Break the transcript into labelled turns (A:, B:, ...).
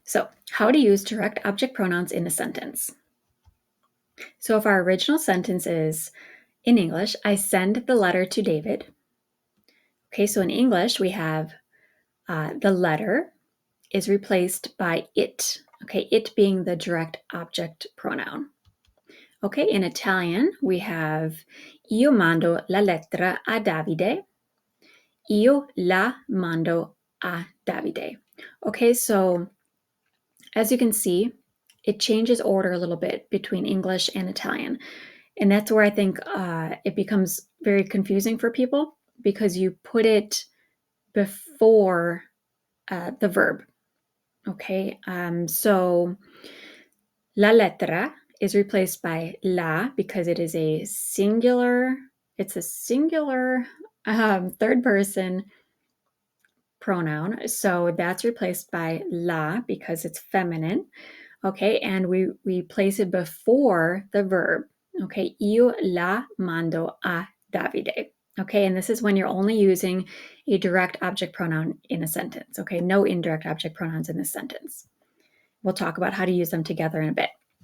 A: So, how to use direct object pronouns in a sentence. So, if our original sentence is, in English, I send the letter to David. Okay, so in English, we have the letter is replaced by it. Okay, it being the direct object pronoun. Okay, in Italian, we have io mando la lettera a Davide. Io la mando a Davide. Okay, so as you can see, it changes order a little bit between English and Italian. And that's where I think it becomes very confusing for people because you put it before the verb. Okay, so la lettera is replaced by la because it is a singular, it's a singular third person pronoun. So that's replaced by la because it's feminine. Okay, and we place it before the verb. Okay, io la mando a Davide. Okay, and this is when you're only using a direct object pronoun in a sentence. Okay, no indirect object pronouns in this sentence. We'll talk about how to use them together in a bit.